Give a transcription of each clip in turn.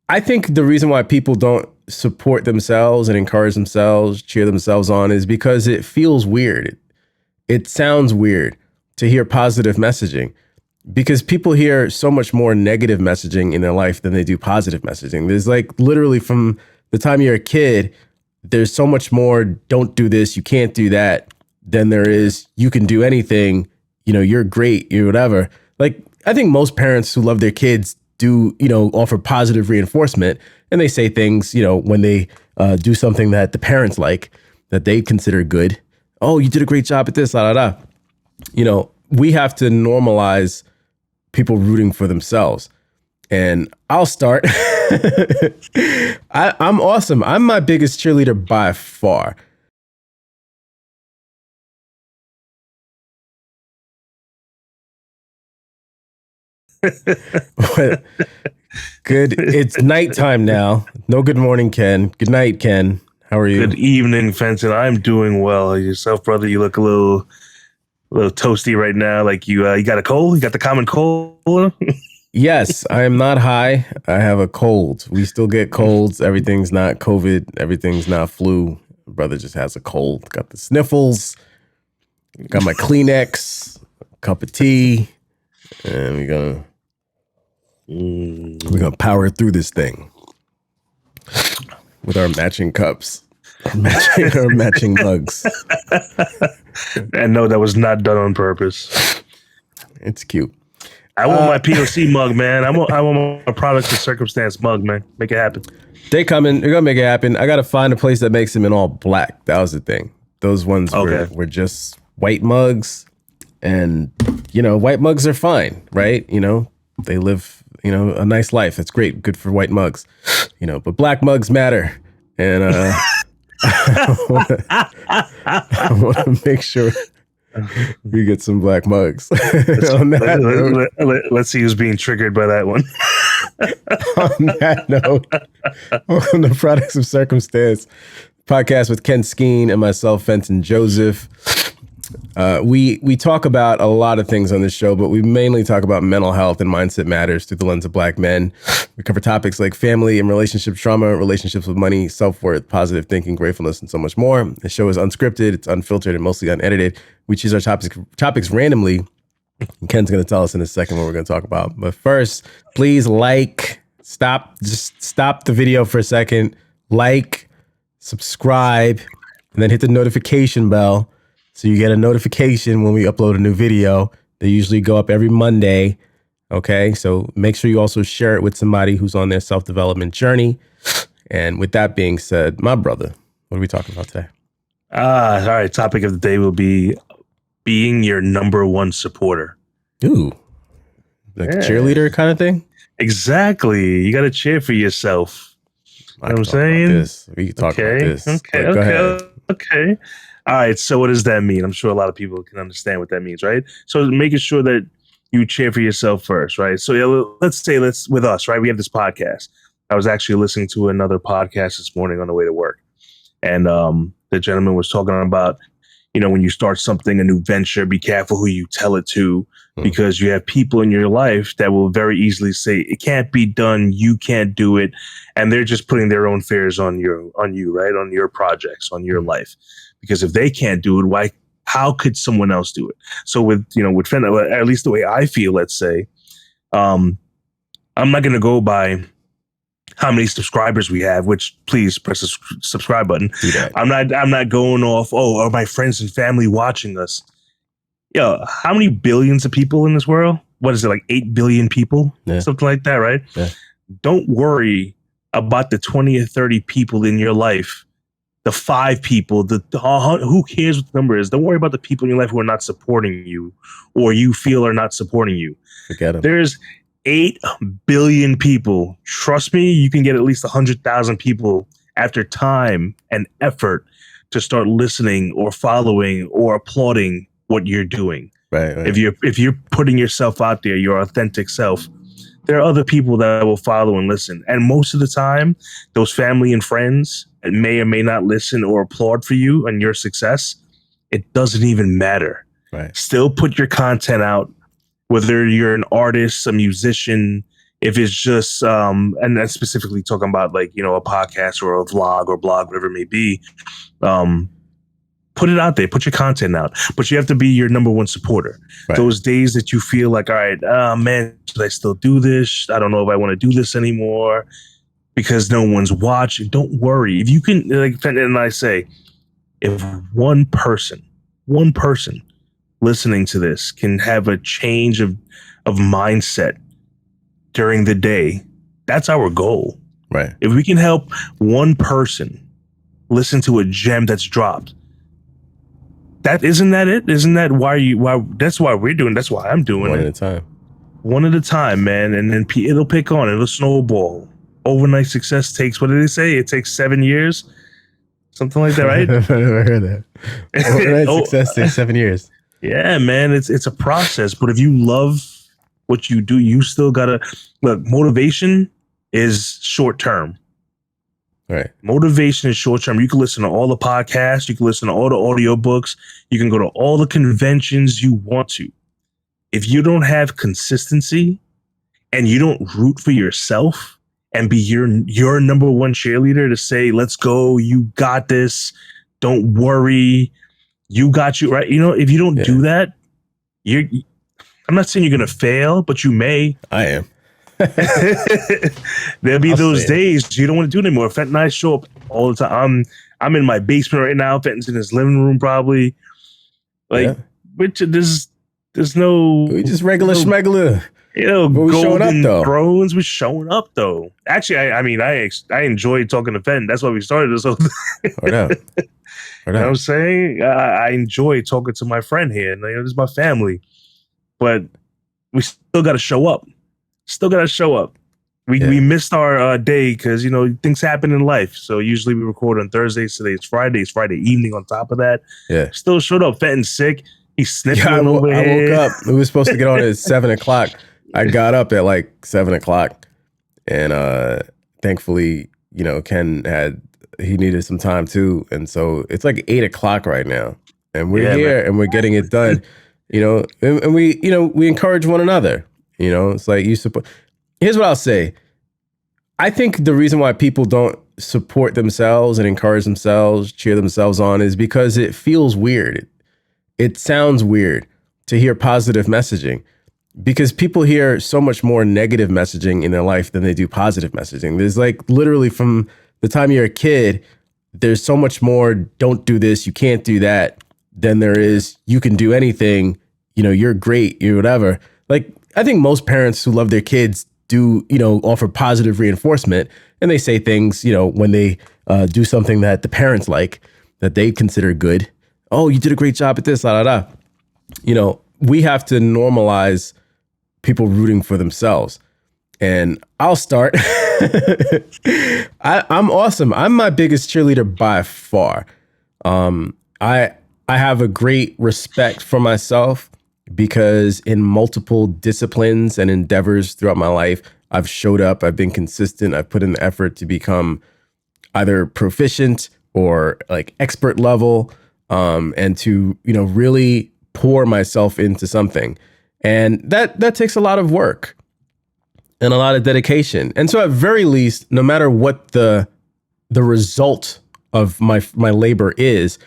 I think the reason why people don't support themselves and encourage themselves, cheer themselves on, is because it feels weird. It sounds weird to hear positive messaging, because people hear so much more negative messaging in their life than they do positive messaging. There's like literally from the time you're a kid, there's so much more don't do this, you can't do that, than there is you can do anything, you're great, you're whatever. Like, I think most parents who love their kids do, offer positive reinforcement, and they say things, when they do something that the parents like, that they consider good. Oh, you did a great job at this, la la la. We have to normalize people rooting for themselves. And I'll start. I'm awesome. I'm my biggest cheerleader by far. Good. It's nighttime now. No good morning, Ken. Good night, Ken. How are you? Good evening, Fenton. I'm doing well. Yourself, brother? You look a little toasty right now. Like you got a cold? You got the common cold? Yes, I am not high. I have a cold. We still get colds. Everything's not COVID. Everything's not flu. Brother just has a cold. Got the sniffles. Got my Kleenex, cup of tea, and we're gonna power through this thing with our matching cups, our matching mugs. And no, that was not done on purpose. It's cute. I want my POC mug, man. I want my product of circumstance mug, man. Make it happen. They coming. They're gonna make it happen. I gotta find a place that makes them in all black. That was the thing. Those ones were just white mugs, and white mugs are fine, right? They live a nice life. That's great. Good for white mugs, but black mugs matter, and I want to make sure we get some black mugs. Let's see who's being triggered by that one. On that note, on the Products of Circumstance podcast with Ken Skeen and myself, Fenton Joseph. We talk about a lot of things on this show, but we mainly talk about mental health and mindset matters through the lens of Black men. We cover topics like family and relationship trauma, relationships with money, self-worth, positive thinking, gratefulness, and so much more. The show is unscripted, it's unfiltered, and mostly unedited. We choose our topics randomly. And Ken's going to tell us in a second what we're going to talk about. But first, please just stop the video for a second, subscribe, and then hit the notification bell. So you get a notification when we upload a new video. They usually go up every Monday. Okay, so make sure you also share it with somebody who's on their self-development journey. And with that being said, my brother, what are we talking about today? All right. Topic of the day will be being your number one supporter. Ooh, like a cheerleader kind of thing? Exactly. You got to cheer for yourself. You know what I'm saying? We can talk about this. Okay. All right. So what does that mean? I'm sure a lot of people can understand what that means, right? So making sure that you cheer for yourself first, right? So let's with us, right? We have this podcast. I was actually listening to another podcast this morning on the way to work. And the gentleman was talking about, when you start something, a new venture, be careful who you tell it to, because you have people in your life that will very easily say, it can't be done, you can't do it. And they're just putting their own fears on you, right? On your projects, on your life. Because if they can't do it, how could someone else do it? So with Fenton, at least the way I feel, let's say, I'm not going to go by how many subscribers we have, which please press the subscribe button. I'm not going off, are my friends and family watching us? How many billions of people in this world? What is it, like 8 billion people? Yeah. Something like that, right? Yeah. Don't worry about the 20 or 30 people in your life, the 5 people, who cares what the number is? Don't worry about the people in your life who are not supporting you or you feel are not supporting you. Forget them. There's 8 billion people. Trust me, you can get at least 100,000 people after time and effort to start listening or following or applauding what you're doing. Right. If you're putting yourself out there, your authentic self, there are other people that will follow and listen. And most of the time, those family and friends may or may not listen or applaud for you and your success. It doesn't even matter. Right. Still put your content out. Whether you're an artist, a musician, if it's just and then specifically talking about like, you know, a podcast or a vlog or blog, whatever it may be, put it out there, put your content out, but you have to be your number one supporter. Right. Those days that you feel like, all right, man, should I still do this? I don't know if I want to do this anymore because no one's watching. Don't worry. If you can, like, and I say, if one person listening to this can have a change of mindset during the day, that's our goal. Right. If we can help one person listen to a gem that's dropped, isn't that it? Isn't that why that's why we're doing, that's why I'm doing One it. at a time. One at a time, man. And then it'll pick on, it'll snowball. Overnight success takes, what did they say? It takes 7 years? Something like that, right? I've never heard that. Overnight success takes 7 years. Yeah, man. It's a process. But if you love what you do, you still gotta look, motivation is short term. Right. Motivation is short term. You can listen to all the podcasts, you can listen to all the audiobooks, you can go to all the conventions you want to. If you don't have consistency and you don't root for yourself and be your number one cheerleader to say, let's go, you got this, don't worry, you got you, right? You know, if you don't do that, I'm not saying you're gonna fail, but you may. I am. There'll be those days you don't want to do it anymore. Fenton and I show up all the time. I'm in my basement right now. Fenton's in his living room probably. Like, which there's no. We just regular schmegular. You know, but we showing up though. Thrones was showing up though. Actually, I mean, I enjoyed talking to Fenton. That's why we started this whole thing. You know what I'm saying? I enjoy talking to my friend here. You know, this is my family, but we still got to show up. Still got to show up. We missed our day because, you know, things happen in life. So usually we record on Thursdays. Today it's Friday. It's Friday evening on top of that. Yeah. Still showed up. Fenton's sick. He's sniffing over here. I woke up. We were supposed to get on at 7 o'clock. I got up at like 7 o'clock. And thankfully, you know, Ken he needed some time too. And so it's like 8 o'clock right now. And we're here and we're getting it done. You know, and we, you know, we encourage one another. You know, it's like you support. Here's what I'll say. I think the reason why people don't support themselves and encourage themselves, cheer themselves on, is because it feels weird. It sounds weird to hear positive messaging because people hear so much more negative messaging in their life than they do positive messaging. There's like literally from the time you're a kid, there's so much more don't do this, you can't do that, than there is you can do anything, you know, you're great, you're whatever. Like, I think most parents who love their kids do, you know, offer positive reinforcement, and they say things, you know, when they do something that the parents like, that they consider good. Oh, you did a great job at this, la, la, la. You know, we have to normalize people rooting for themselves. And I'll start. I'm awesome. I'm my biggest cheerleader by far. I have a great respect for myself, because in multiple disciplines and endeavors throughout my life, I've showed up, I've been consistent, I've put in the effort to become either proficient or like expert level, and to, you know, really pour myself into something. And that takes a lot of work and a lot of dedication. And so at very least, no matter what the result of my labor is,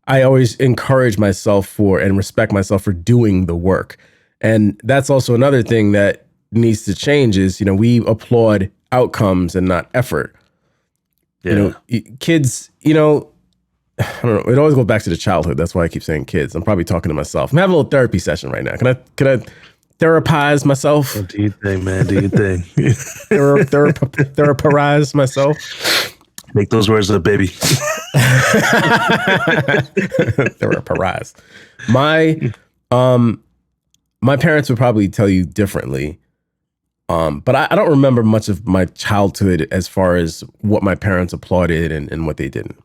I always encourage myself for and respect myself for doing the work. And that's also another thing that needs to change is, you know, we applaud outcomes and not effort. Yeah. You know, kids, you know, I don't know. It always goes back to the childhood. That's why I keep saying kids. I'm probably talking to myself. I'm having a little therapy session right now. Can I therapize myself? Do you think, man? Do you think? Therapize myself? Make those words up, baby. Therapize. My parents would probably tell you differently. But I don't remember much of my childhood as far as what my parents applauded and what they didn't.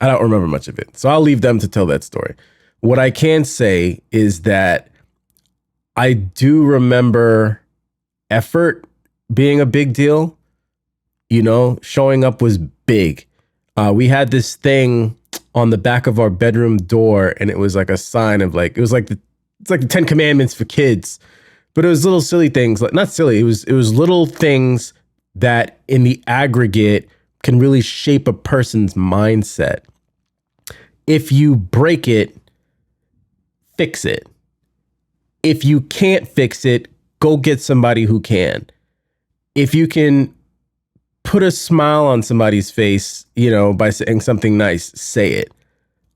I don't remember much of it. So I'll leave them to tell that story. What I can say is that I do remember effort being a big deal. You know, showing up was big. We had this thing on the back of our bedroom door, and it was like a sign of like, it's like the 10 Commandments for kids. But it was little silly things, like not silly. It was little things that in the aggregate can really shape a person's mindset. If you break it, fix it. If you can't fix it, go get somebody who can. If you can put a smile on somebody's face, by saying something nice, say it.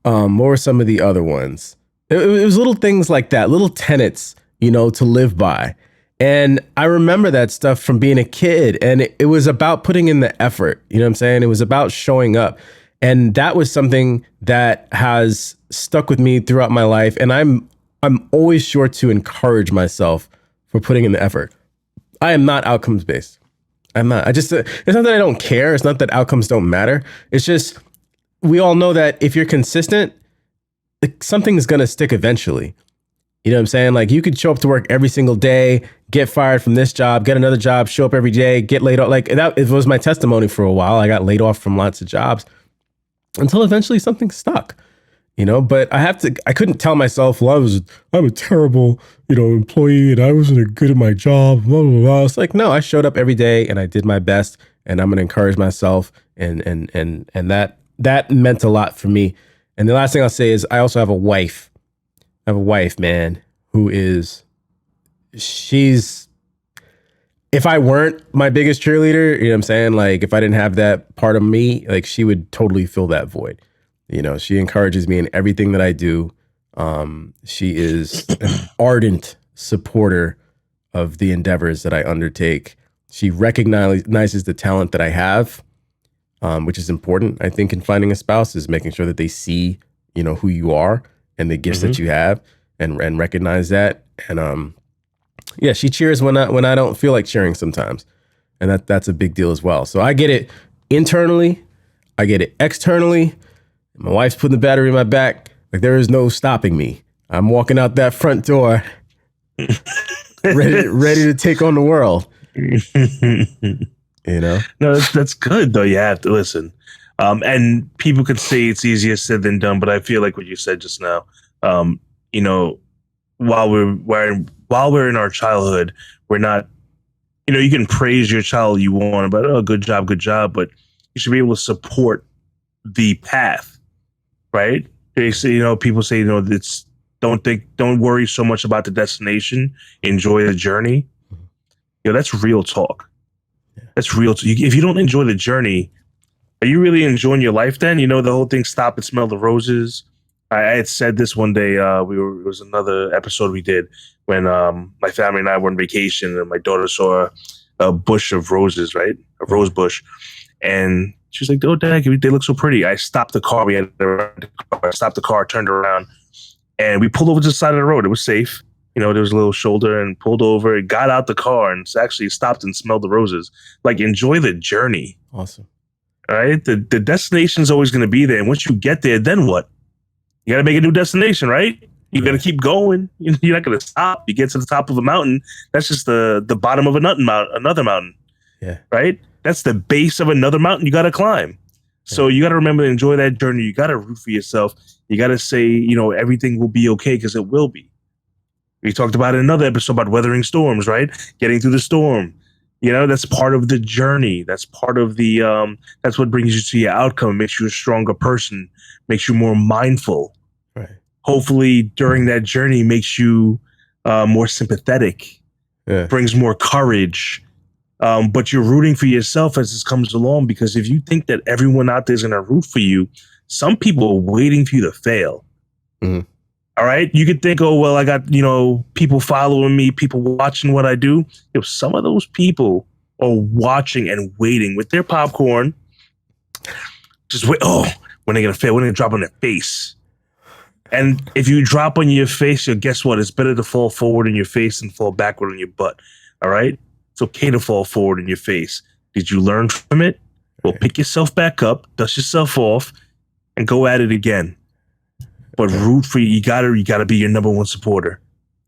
What were some of the other ones? It was little things like that, little tenets, to live by. And I remember that stuff from being a kid, and it was about putting in the effort. You know what I'm saying? It was about showing up. And that was something that has stuck with me throughout my life. And I'm always sure to encourage myself for putting in the effort. I am not outcomes based. I'm not. It's not that I don't care. It's not that outcomes don't matter. It's just, we all know that if you're consistent, something's going to stick eventually. You know what I'm saying? Like, you could show up to work every single day, get fired from this job, get another job, show up every day, get laid off. Like, that, it was my testimony for a while. I got laid off from lots of jobs until eventually something stuck. But I couldn't tell myself, well, I'm a terrible, employee, and I wasn't good at my job, blah, blah, blah. It's like, no, I showed up every day and I did my best, and I'm going to encourage myself. And that meant a lot for me. And the last thing I'll say is I also have a wife. I have a wife, man, if I weren't my biggest cheerleader, you know what I'm saying? Like, if I didn't have that part of me, like, she would totally fill that void. She encourages me in everything that I do. She is an ardent supporter of the endeavors that I undertake. She recognizes the talent that I have, which is important, I think, in finding a spouse, is making sure that they see, who you are and the gifts that you have, and recognize that. And she cheers when I don't feel like cheering sometimes. And that's a big deal as well. So I get it internally, I get it externally. My wife's putting the battery in my back. Like, there is no stopping me. I'm walking out that front door, ready to take on the world. No, that's good though. You have to listen. And people could say it's easier said than done, but I feel like what you said just now, while we're in our childhood, we're not, you can praise your child you want, but, oh, good job, but you should be able to support the path. Right? They say, people say, don't worry so much about the destination. Enjoy the journey. That's real talk. That's real. If you don't enjoy the journey, are you really enjoying your life then? The whole thing, stop and smell the roses. I had said this one day. It was another episode we did when my family and I were on vacation, and my daughter saw a bush of roses, right? A rose bush. And she was like, "Oh, Dad, they look so pretty." I stopped the car. I stopped the car, turned around, and we pulled over to the side of the road. It was safe. There was a little shoulder, and pulled over, and got out the car, and actually stopped and smelled the roses. Like, enjoy the journey. Awesome. All right? The destination's always going to be there. And once you get there, then what? You got to make a new destination, right? You got to keep going. You're not going to stop. You get to the top of a mountain. That's just the bottom of another mountain. Yeah. Right? That's the base of another mountain you got to climb. So you got to remember to enjoy that journey. You got to root for yourself. You got to say, everything will be okay, because it will be. We talked about in another episode about weathering storms, right? Getting through the storm. That's part of the journey. That's part of the, that's what brings you to your outcome, makes you a stronger person, makes you more mindful. Right. Hopefully during that journey makes you more sympathetic, brings more courage. But you're rooting for yourself as this comes along, because if you think that everyone out there is going to root for you, some people are waiting for you to fail. Mm-hmm. All right. You could think, oh, well, I got, people following me, people watching what I do. If some of those people are watching and waiting with their popcorn, just wait. Oh, when are they going to fail? When are they going to drop on their face? And if you drop on your face, guess what? It's better to fall forward in your face than fall backward on your butt. All right. It's okay to fall forward in your face. Did you learn from it? Well, pick yourself back up, dust yourself off, and go at it again. But root for you. You gotta be your number one supporter.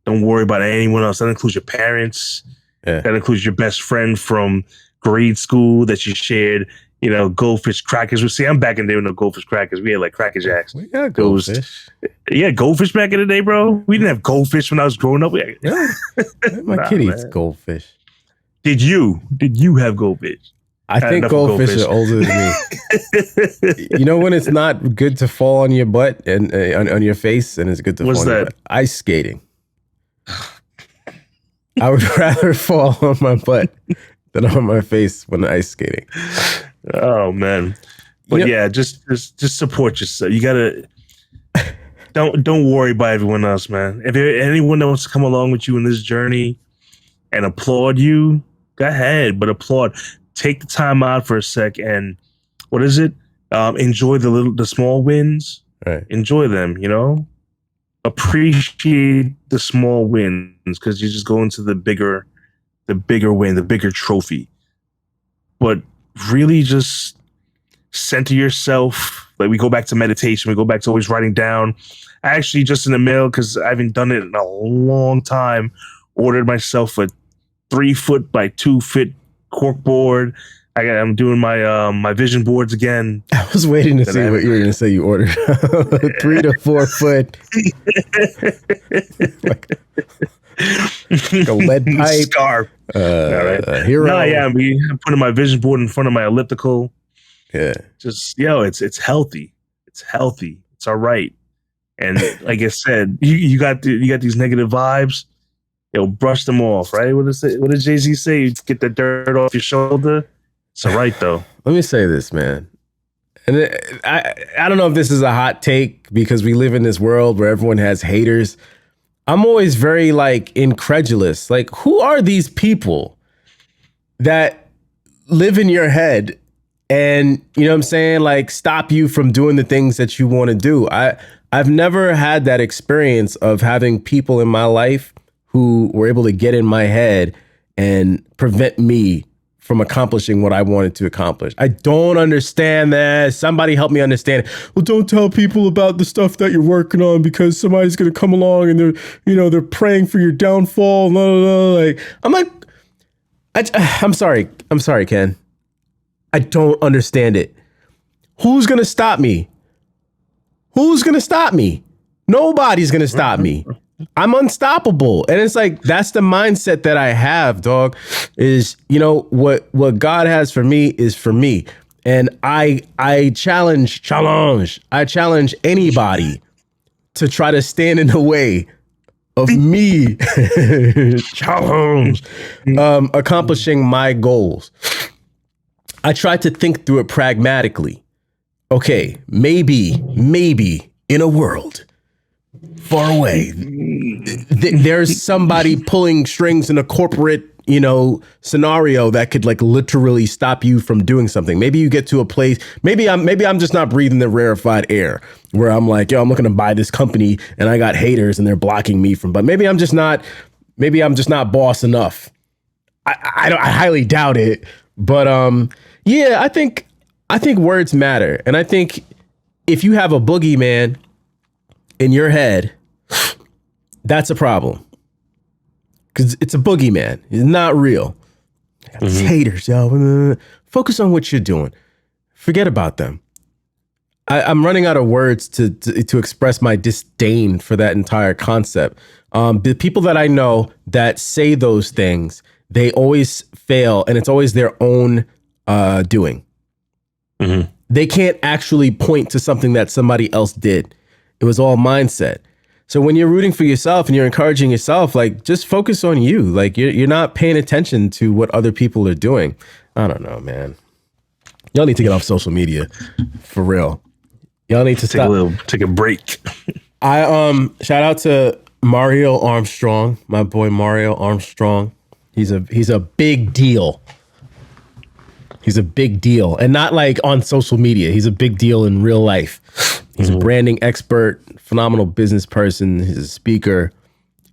Don't worry about anyone else. That includes your parents. Yeah. That includes your best friend from grade school that you shared, goldfish crackers. See, I'm back in there with no goldfish crackers. We had like Cracker Jacks. We got goldfish. Yeah, goldfish back in the day, bro. We didn't have goldfish when I was growing up. My kid eats goldfish. Did you have goldfish? I think goldfish are older than me. You know when it's not good to fall on your butt and on your face, and it's good to fall on your butt? Ice skating. I would rather fall on my butt than on my face when ice skating. Oh man. But yeah, just support yourself. You gotta don't worry about everyone else, man. If there anyone that wants to come along with you in this journey and applaud you, go ahead, but applaud. Take the time out for a sec and what is it? Enjoy the small wins. Right. Enjoy them, appreciate the small wins because you just go into the bigger win, the bigger trophy. But really just center yourself. Like we go back to meditation. We go back to always writing down. I actually just in the mail, because I haven't done it in a long time, ordered myself a 3-foot by 2-foot cork board. I'm doing my vision boards again. I was waiting to see what you were going to say. You ordered 3 to 4 foot, like a lead pipe scarf. Hero. No, yeah, I'm putting my vision board in front of my elliptical. Yeah, just it's healthy. It's healthy. It's all right. And like I said, you got these negative vibes. Brush them off, right? What did Jay-Z say? Get the dirt off your shoulder. It's all right, though. Let me say this, man. And I don't know if this is a hot take because we live in this world where everyone has haters. I'm always very incredulous. Like, who are these people that live in your head and, you know what I'm saying, stop you from doing the things that you want to do? I've never had that experience of having people in my life who were able to get in my head and prevent me from accomplishing what I wanted to accomplish. I don't understand that. Somebody help me understand it. Well, don't tell people about the stuff that you're working on because somebody's going to come along and they're praying for your downfall. Blah, blah, blah. I'm sorry, Ken. I don't understand it. Who's going to stop me? Who's going to stop me? Nobody's going to stop me. I'm unstoppable. And it's that's the mindset that I have, dog, is, what God has for me is for me. And I challenge anybody to try to stand in the way of me accomplishing my goals. I try to think through it pragmatically. Okay, maybe in a world far away, there's somebody pulling strings in a corporate, scenario that could literally stop you from doing something. Maybe you get to a place. Maybe I'm just not breathing the rarefied air where I'm I'm looking to buy this company and I got haters and they're blocking me from. But maybe I'm just not boss enough. I highly doubt it. But yeah, I think words matter, and I think if you have a boogeyman in your head, that's a problem. Because it's a boogeyman. It's not real. These haters, yo. Focus on what you're doing. Forget about them. I'm running out of words to express my disdain for that entire concept. The people that I know that say those things, they always fail, and it's always their own doing. Mm-hmm. They can't actually point to something that somebody else did. It was all mindset. So when you're rooting for yourself and you're encouraging yourself, just focus on you. You're not paying attention to what other people are doing. I don't know, man. Y'all need to get off social media for real. Y'all need to take a break. I shout out to Mario Armstrong, my boy Mario Armstrong. He's a big deal. He's a big deal, and not on social media. He's a big deal in real life. He's a branding expert, phenomenal business person. He's a speaker,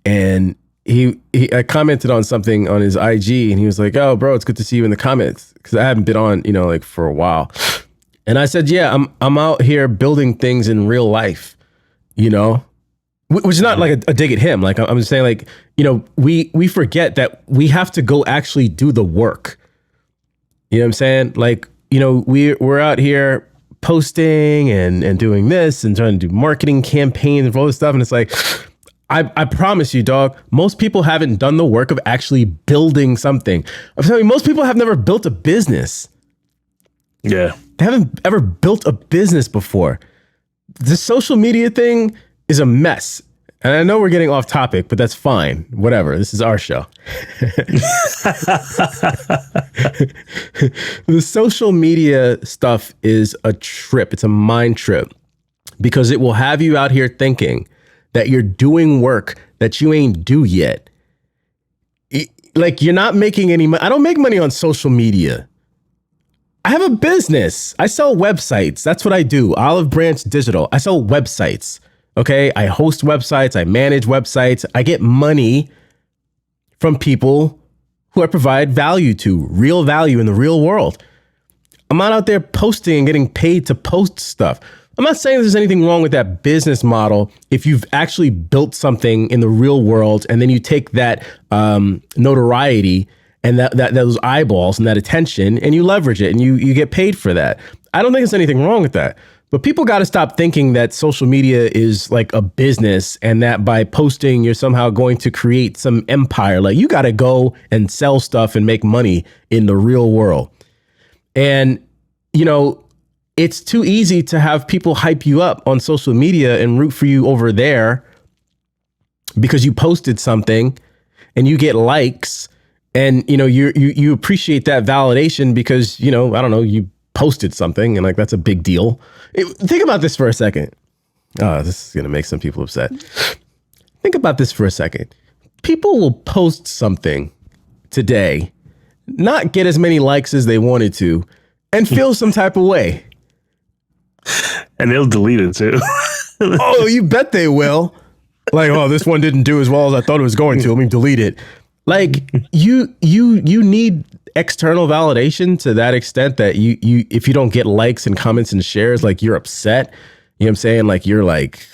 and I commented on something on his IG, and he was like, "Oh, bro, it's good to see you in the comments," because I haven't been on, for a while. And I said, "Yeah, I'm out here building things in real life, which is not a dig at him. I'm just saying, we forget that we have to go actually do the work. You know what I'm saying? we're out here posting and doing this and trying to do marketing campaigns and all this stuff. And it's like, I promise you, dog, most people haven't done the work of actually building something. I'm telling you, most people have never built a business. Yeah. They haven't ever built a business before. The social media thing is a mess. And I know we're getting off topic, but that's fine. Whatever. This is our show. The social media stuff is a trip. It's a mind trip because it will have you out here thinking that you're doing work that you ain't do yet. Like, you're not making any money. I don't make money on social media. I have a business. I sell websites. That's what I do. Olive Branch Digital. I sell websites. Okay. I host websites. I manage websites. I get money from people who I provide value to, real value in the real world. I'm not out there posting and getting paid to post stuff. I'm not saying there's anything wrong with that business model if you've actually built something in the real world and then you take that notoriety and that those eyeballs and that attention and you leverage it and you get paid for that. I don't think there's anything wrong with that. But people got to stop thinking that social media is like a business and that by posting, you're somehow going to create some empire. Like, you got to go and sell stuff and make money in the real world. And, it's too easy to have people hype you up on social media and root for you over there because you posted something and you get likes and, you appreciate that validation because, I don't know, you posted something and like, that's a big deal. Think about this for a second. Oh, this is going to make some people upset. Think about this for a second. People will post something today, not get as many likes as they wanted to, and feel some type of way. And they'll delete it too. Oh, you bet they will. Like, oh, this one didn't do as well as I thought it was going to. Let me delete it. Like, you need external validation to that extent that you if you don't get likes and comments and shares, like, you're upset. You know what I'm saying? Like, you're like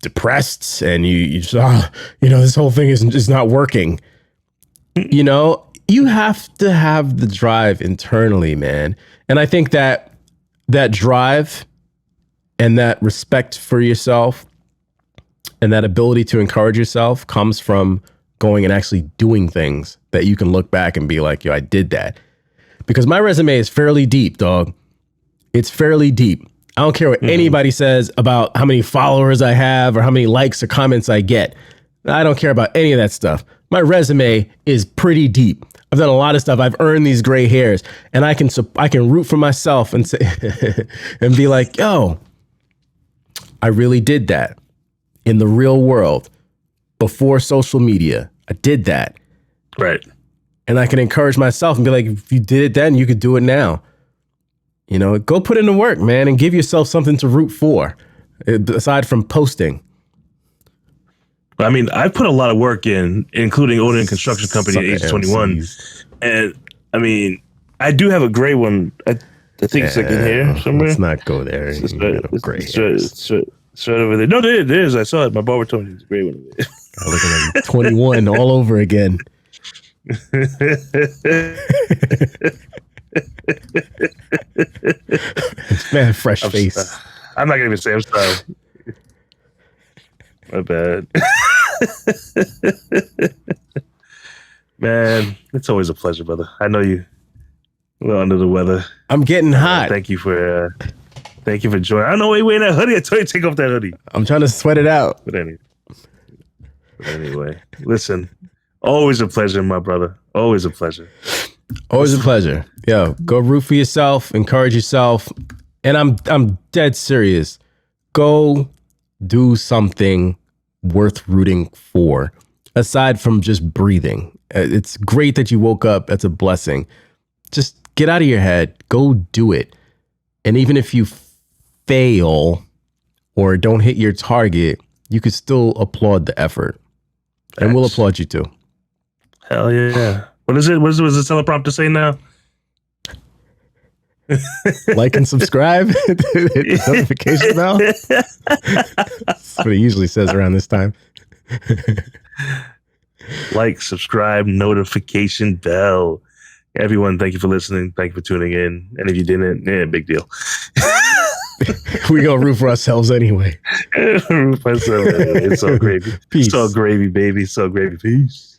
depressed and you just, this whole thing is not working. You have to have the drive internally, man. And I think that drive and that respect for yourself and that ability to encourage yourself comes from going and actually doing things that you can look back and be like, yo, I did that. Because my resume is fairly deep, dog. It's fairly deep. I don't care what anybody says about how many followers I have or how many likes or comments I get. I don't care about any of that stuff. My resume is pretty deep. I've done a lot of stuff. I've earned these gray hairs, and I can root for myself and say and be like, yo, I really did that in the real world before social media. I did that. Right. And I can encourage myself and be like, if you did it then, you could do it now. Go put in the work, man, and give yourself something to root for aside from posting. I mean, I've put a lot of work in, including owning a construction company at age 21. And I mean, I do have a gray one. I think it's like in here somewhere. Let's not go there. It's right over there. No, it is. I saw it. My barber told me it's a gray one. I look at like 21 all over again. Man, fresh face. I'm not gonna even say I'm sorry. My bad. Man, it's always a pleasure, brother. I know you well under the weather. I'm getting hot. Thank you for joining. I don't know why you wearing that hoodie. I told you to take off that hoodie. I'm trying to sweat it out. But anyway, listen. Always a pleasure, my brother. Always a pleasure. Always a pleasure. Yo, go root for yourself, encourage yourself. And I'm dead serious. Go do something worth rooting for, aside from just breathing. It's great that you woke up. That's a blessing. Just get out of your head. Go do it. And even if you fail or don't hit your target, you could still applaud the effort. And we'll applaud you too. Hell yeah. What is it? What does the teleprompter say now? Like and subscribe. Hit the notification bell. That's what it usually says around this time. Like, subscribe, notification bell. Everyone, thank you for listening. Thank you for tuning in. And if you didn't, big deal. We gonna root for ourselves anyway. It's all gravy. Peace. It's all gravy, baby. It's all gravy. Peace.